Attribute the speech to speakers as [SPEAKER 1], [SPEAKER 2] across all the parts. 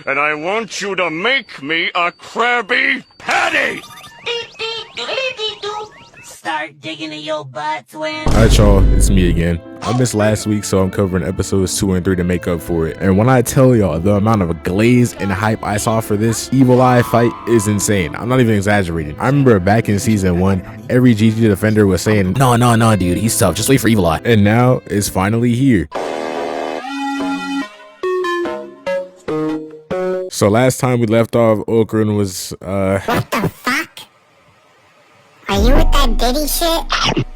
[SPEAKER 1] and I want you to make me a Krabby Patty!
[SPEAKER 2] Start digging in your butt, twin.
[SPEAKER 3] Alright y'all, it's me again. I missed last week, so I'm covering episodes 2 and 3 to make up for it. And when I tell y'all the amount of glaze and hype I saw for this Evil Eye fight is insane. I'm not even exaggerating. I remember back in season 1, every Gigi defender was saying, no dude, he's tough, just wait for Evil Eye. And now it's finally here. So last time we left off, Okaroon was
[SPEAKER 4] What the fuck? Are you with that Diddy shit?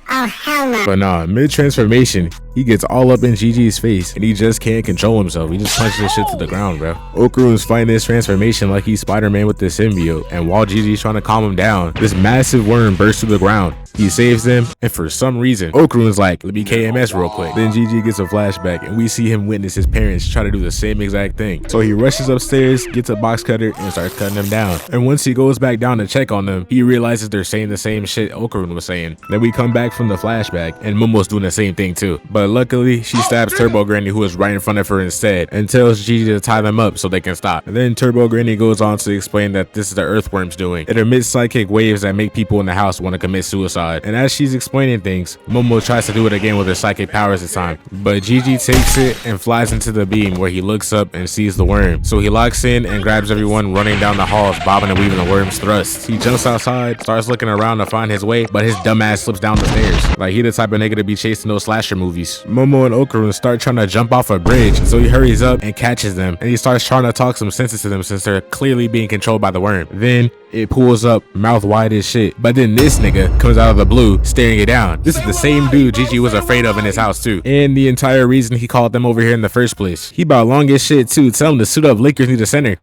[SPEAKER 4] Oh, hell no.
[SPEAKER 3] But nah, mid-transformation, he gets all up in Gigi's face and he just can't control himself. He just punches this shit to the ground, bro. Okaroon's fighting this transformation like he's Spider-Man with the symbiote, and while Gigi's trying to calm him down, this massive worm bursts to the ground. He saves them, and for some reason, Okaroon's like, let me KMS real quick. Then Gigi gets a flashback, and we see him witness his parents try to do the same exact thing. So he rushes upstairs, gets a box cutter, and starts cutting them down. And once he goes back down to check on them, he realizes they're saying the same shit Okaroon was saying. Then we come back from the flashback, and Momo's doing the same thing too. But luckily, she stabs Turbo Granny, who is right in front of her instead, and tells Gigi to tie them up so they can stop. And then Turbo Granny goes on to explain that this is the Earthworm's doing. It emits psychic waves that make people in the house want to commit suicide. And as she's explaining things, Momo tries to do it again with her psychic powers this time, but Gigi takes it and flies into the beam where he looks up and sees the worm. So he locks in and grabs everyone running down the halls, bobbing and weaving the worm's thrust. He jumps outside, starts looking around to find his way, but his dumbass slips down the stairs. Like he the type of nigga to be chasing those slasher movies. Momo and Okaroon start trying to jump off a bridge, so he hurries up and catches them, and he starts trying to talk some sense to them since they're clearly being controlled by the worm. Then it pulls up, mouth wide as shit. But then this nigga comes out of the blue, staring it down. This is the same dude Gigi was afraid of in his house too. And the entire reason he called them over here in the first place. He about long as shit too. Tell him to suit up, Lakers need a center.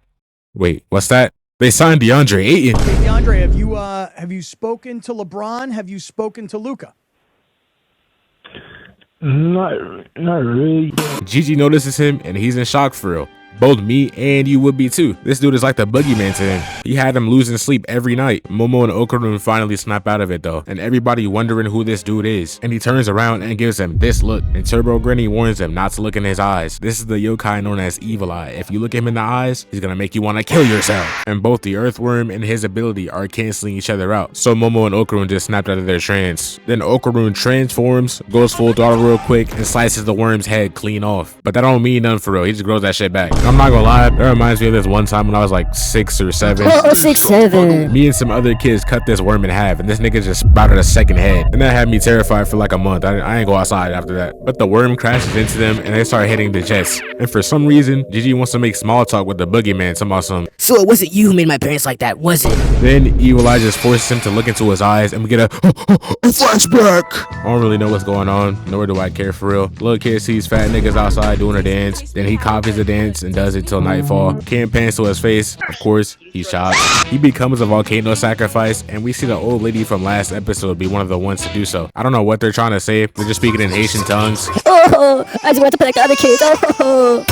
[SPEAKER 3] Wait, what's that? They signed DeAndre Ayton.
[SPEAKER 5] Hey, DeAndre, have you spoken to LeBron? Have you spoken to Luka?
[SPEAKER 6] Not really.
[SPEAKER 3] Gigi notices him and he's in shock for real. Both me and you would be too. This dude is like the boogeyman to him. He had him losing sleep every night. Momo and Okaroon finally snap out of it though, and everybody wondering who this dude is. And he turns around and gives them this look, and Turbo Granny warns them not to look in his eyes. This is the yokai known as Evil Eye. If you look him in the eyes, he's gonna make you want to kill yourself. And both the Earthworm and his ability are canceling each other out. So Momo and Okaroon just snapped out of their trance. Then Okaroon transforms, goes full throttle real quick, and slices the worm's head clean off. But that don't mean nothing for real. He just grows that shit back. I'm not gonna lie, that reminds me of this one time when I was like 6 or 7.
[SPEAKER 4] Oh, 6, 7.
[SPEAKER 3] Me and some other kids cut this worm in half, and this nigga just sprouted a second head. And that had me terrified for like a month. I ain't go outside after that. But the worm crashes into them, and they start hitting the chest. And for some reason, Gigi wants to make small talk with the boogeyman, talking about some.
[SPEAKER 2] So it wasn't you who made my parents like that, was it?
[SPEAKER 3] Then Evil Eye just forces him to look into his eyes, and we get a flashback. I don't really know what's going on, nor do I care for real. Little kid sees fat niggas outside doing a dance, then he copies the dance and does it till nightfall. Can't pencil his face. Of course, he's shocked. He becomes a volcano sacrifice, and we see the old lady from last episode be one of the ones to do so. I don't know what they're trying to say. They're just speaking in Haitian tongues.
[SPEAKER 4] Oh, I just want to protect the other kids. Oh.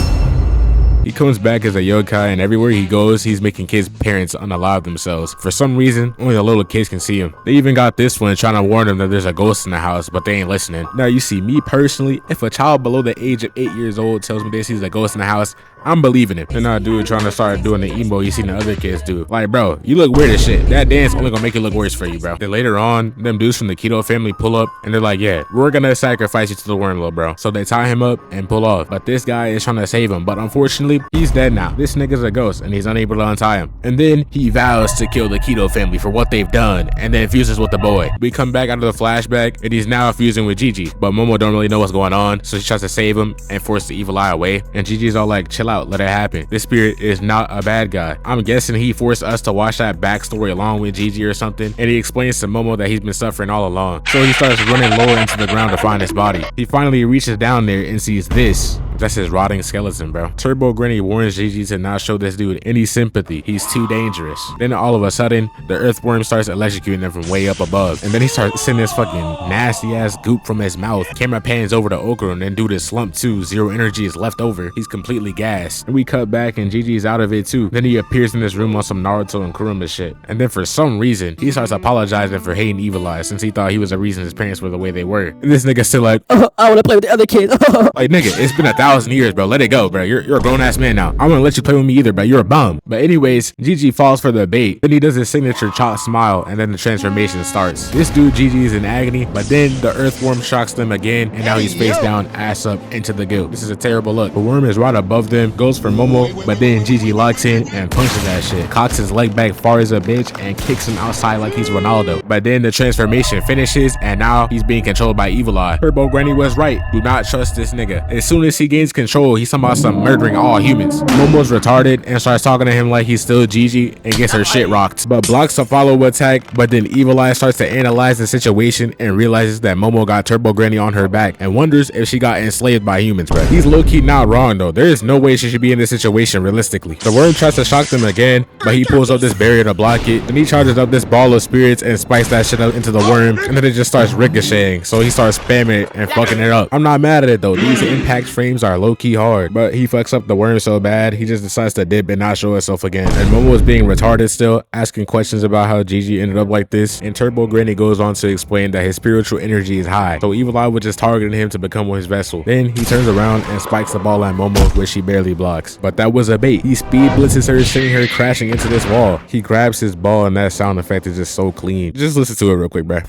[SPEAKER 3] He comes back as a yokai, and everywhere he goes, he's making kids' parents unalive themselves. For some reason, only the little kids can see him. They even got this one trying to warn them that there's a ghost in the house, but they ain't listening. Now, you see, me personally, if a child below the age of 8 years old tells me they sees a ghost in the house, I'm believing it. They're not dude trying to start doing the emo you seen the other kids do. Like, bro, you look weird as shit. That dance only gonna make it look worse for you, bro. Then later on, them dudes from the Keto family pull up, and they're like, yeah, we're gonna sacrifice you to the worm, little bro. So they tie him up and pull off. But this guy is trying to save him, but unfortunately, he's dead now. This nigga's a ghost, and he's unable to untie him. And then he vows to kill the Keto family for what they've done, and then fuses with the boy. We come back out of the flashback, and he's now fusing with Gigi. But Momo don't really know what's going on, so she tries to save him and force the Evil Eye away. And Gigi's all like, chill out, let it happen. This spirit is not a bad guy. I'm guessing he forced us to watch that backstory along with Gigi or something, and he explains to Momo that he's been suffering all along. So he starts running lower into the ground to find his body. He finally reaches down there and sees this. That's his rotting skeleton, bro. Turbo Granny warns Gigi to not show this dude any sympathy. He's too dangerous. Then all of a sudden, the earthworm starts electrocuting them from way up above. And then he starts sending this fucking nasty ass goop from his mouth. Camera pans over to Okaroon, and dude is slumped too. Zero energy is left over. He's completely gassed. And we cut back and Gigi's out of it too. Then he appears in this room on some Naruto and Kuruma shit. And then for some reason, he starts apologizing for hating Evil Eye since he thought he was the reason his parents were the way they were. And this nigga still like,
[SPEAKER 4] I wanna play with the other kids.
[SPEAKER 3] like nigga, it's been 1,000 1,000 years, bro. Let it go, bro. You're a grown-ass man now. I wouldn't let you play with me either, bro. You're a bum. But anyways, Gigi falls for the bait. Then he does his signature chalk smile, and then the transformation starts. This dude, Gigi, is in agony, but then the earthworm shocks them again, and now he's face down, ass up, into the guild. This is a terrible look. The worm is right above them, goes for Momo, but then Gigi locks in and punches that shit. Cocks his leg back far as a bitch and kicks him outside like he's Ronaldo. But then the transformation finishes, and now he's being controlled by Evil Eye. Turbo Granny was right. Do not trust this nigga. As soon as he gains control, he's talking about some murdering all humans. Momo's retarded and starts talking to him like he's still Gigi and gets her shit rocked, but blocks a follow attack. But then Evil Eye starts to analyze the situation and realizes that Momo got Turbo Granny on her back and wonders if she got enslaved by humans, bro. He's low-key not wrong though. There is no way she should be in this situation realistically. The worm tries to shock them again, but he pulls up this barrier to block it. Then he charges up this ball of spirits and spikes that shit up into the worm, and then it just starts ricocheting, so he starts spamming it and fucking it up. I'm not mad at it though. These impact frames are low-key hard, but he fucks up the worm so bad he just decides to dip and not show itself again. And Momo is being retarded still, asking questions about how Gigi ended up like this, and Turbo Granny goes on to explain that his spiritual energy is high, so Evil Eye was just targeting him to become his vessel. Then he turns around and spikes the ball at Momo, which she barely blocks. But that was a bait. He speed blitzes her, sending her crashing into this wall. He grabs his ball, and that sound effect is just so clean. Just listen to it real quick, bruh.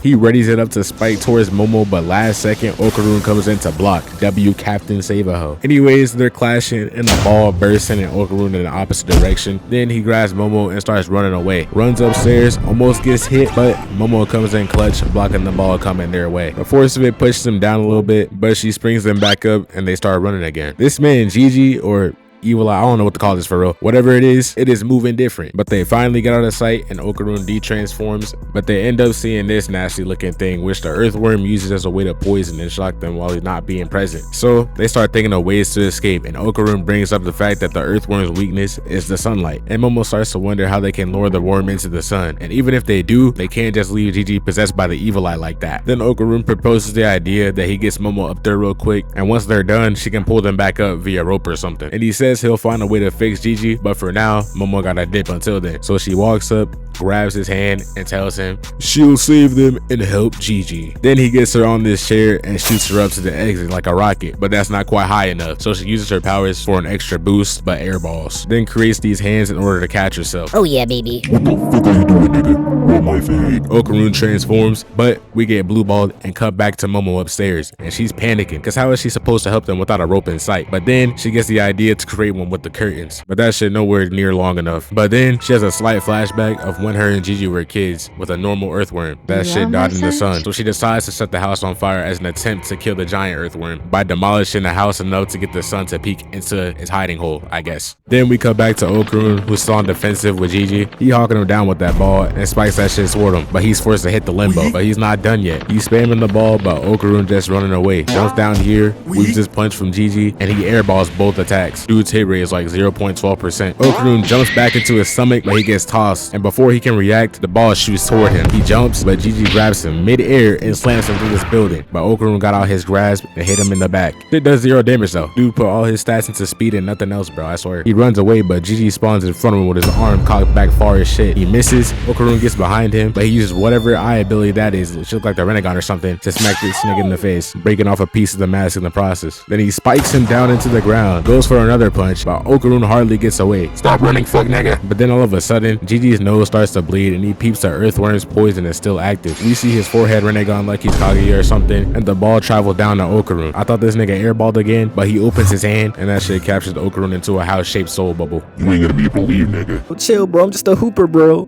[SPEAKER 3] He readies it up to spike towards Momo, but last second Okaroon comes in to block. W Captain Save a Ho. Anyways, they're clashing and the ball bursts in Okaroon in the opposite direction. Then he grabs Momo and starts running away. Runs upstairs, almost gets hit, but Momo comes in clutch, blocking the ball coming their way. The force of it pushes him down a little bit, but she springs them back up and they start running again. This man, Gigi, or Evil Eye, I don't know what to call this for real. Whatever it is moving different. But they finally get out of sight and Okaroon de-transforms, but they end up seeing this nasty looking thing, which the earthworm uses as a way to poison and shock them while he's not being present. So they start thinking of ways to escape, and Okaroon brings up the fact that the earthworm's weakness is the sunlight, and Momo starts to wonder how they can lure the worm into the sun, and even if they do, they can't just leave Gigi possessed by the Evil Eye like that. Then Okaroon proposes the idea that he gets Momo up there real quick, and once they're done, she can pull them back up via rope or something, and he says he'll find a way to fix Gigi, but for now Momo gotta dip until then. So she walks up, grabs his hand, and tells him she'll save them and help Gigi. Then he gets her on this chair and shoots her up to the exit like a rocket, but that's not quite high enough, so she uses her powers for an extra boost but airballs, then creates these hands in order to catch herself.
[SPEAKER 2] Oh yeah, baby.
[SPEAKER 6] What the fuck are you doing, nigga? Roll my fade.
[SPEAKER 3] Okaroon transforms, but we get blue balled and cut back to Momo upstairs, and she's panicking because how is she supposed to help them without a rope in sight? But then she gets the idea to create one with the curtains, but that shit nowhere near long enough. But then she has a slight flashback of when her and Gigi were kids with a normal earthworm. That shit died in the sun, so she decides to set the house on fire as an attempt to kill the giant earthworm by demolishing the house enough to get the sun to peek into its hiding hole, I guess. Then we cut back to Okaroon, who's still on defensive with Gigi. He hawking him down with that ball and spikes that shit toward him, but he's forced to hit the limbo, but he's not done yet. He's spamming the ball, but Okaroon just running away. Jumps down here, weaves his punch from Gigi, and he airballs both attacks. Dude's hit rate is like 0.12%. Okaroon jumps back into his stomach, but he gets tossed, and before he can react, the ball shoots toward him. He jumps, but Gigi grabs him mid-air and slams him through this building, but Okaroon got out his grasp and hit him in the back. It does 0 damage though. Dude put all his stats into speed and nothing else, bro, I swear. He runs away, but Gigi spawns in front of him with his arm cocked back far as shit. He misses. Okaroon gets behind him, but he uses whatever eye ability that is, it should look like the Renegon or something, to smack this nigga in the face, breaking off a piece of the mask in the process. Then he spikes him down into the ground, goes for another punch, but Okaroon hardly gets away.
[SPEAKER 6] Stop running, fuck nigga.
[SPEAKER 3] But then all of a sudden, Gigi's nose starts to bleed and he peeps the earthworm's poison is still active. We see his forehead Renegon like he's Kaguya or something, and the ball travels down to Okaroon. I thought this nigga airballed again, but he opens his hand and that shit captures Okaroon into a house-shaped soul bubble.
[SPEAKER 6] You ain't gonna be believed, nigga.
[SPEAKER 7] Well, chill, bro. I'm just a hooper, bro.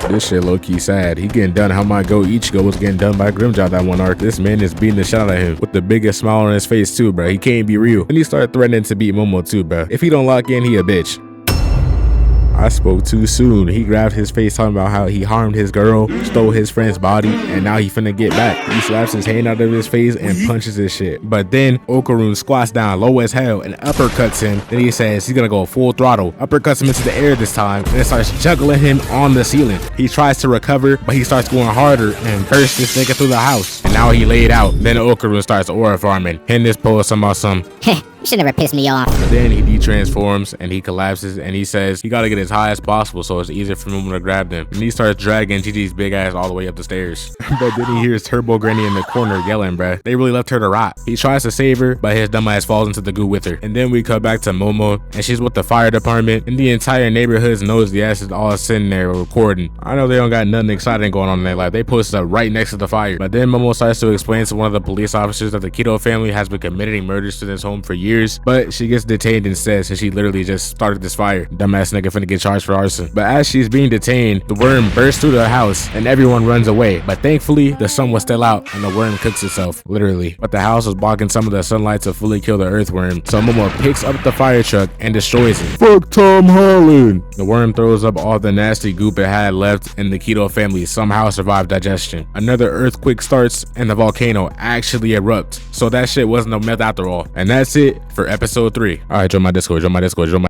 [SPEAKER 3] This shit low-key sad. He getting done how my go Ichigo was getting done by Grimjaw that one arc. This man is beating the shit out of him with the biggest smile on his face too, bro. He can't be real. And he started threatening to beat Momo too, bro. If he don't lock in, he a bitch. I spoke too soon. He grabbed his face talking about how he harmed his girl, stole his friend's body, and now he finna get back. He slaps his hand out of his face and punches his shit. But then Okaroon squats down low as hell and uppercuts him. Then he says he's gonna go full throttle. Uppercuts him into the air this time and then starts juggling him on the ceiling. He tries to recover, but he starts going harder and bursts this nigga through the house. And now he laid out. Then Okaroon starts aura farming. In this post about some
[SPEAKER 4] You should never piss me off.
[SPEAKER 3] But then he detransforms and he collapses and he says he gotta get as high as possible so it's easier for Momo to grab them. And he starts dragging Gigi's big ass all the way up the stairs. But then he hears Turbo Granny in the corner yelling, bruh. They really left her to rot. He tries to save her, but his dumb ass falls into the goo with her. And then we cut back to Momo and she's with the fire department and the entire neighborhood's nosy ass is all sitting there recording. I know they don't got nothing exciting going on in their life. They posted up right next to the fire. But then Momo starts to explain to one of the police officers that the Keto family has been committing murders to this home for years, but she gets detained instead since she literally just started this fire. Dumbass nigga finna get charged for arson. But as she's being detained, the worm bursts through the house and everyone runs away. But thankfully, the sun was still out and the worm cooks itself, literally. But the house was blocking some of the sunlight to fully kill the earthworm. So Momo picks up the fire truck and destroys it.
[SPEAKER 6] Fuck Tom Holland.
[SPEAKER 3] The worm throws up all the nasty goop it had left and the Keto family somehow survived digestion. Another earthquake starts and the volcano actually erupts. So that shit wasn't no myth after all. And that's it for episode 3. Alright, join my Discord, join my Discord, join my...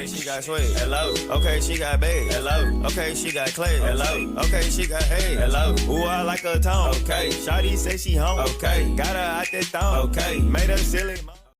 [SPEAKER 8] She got sway. Hello. Okay, she got bag. Hello. Okay, she got clay. Hello. Okay, she got hay. Hello. Ooh, I like her tone. Okay. Shawty say she home. Okay. Got her out that thong. Okay. Made her silly.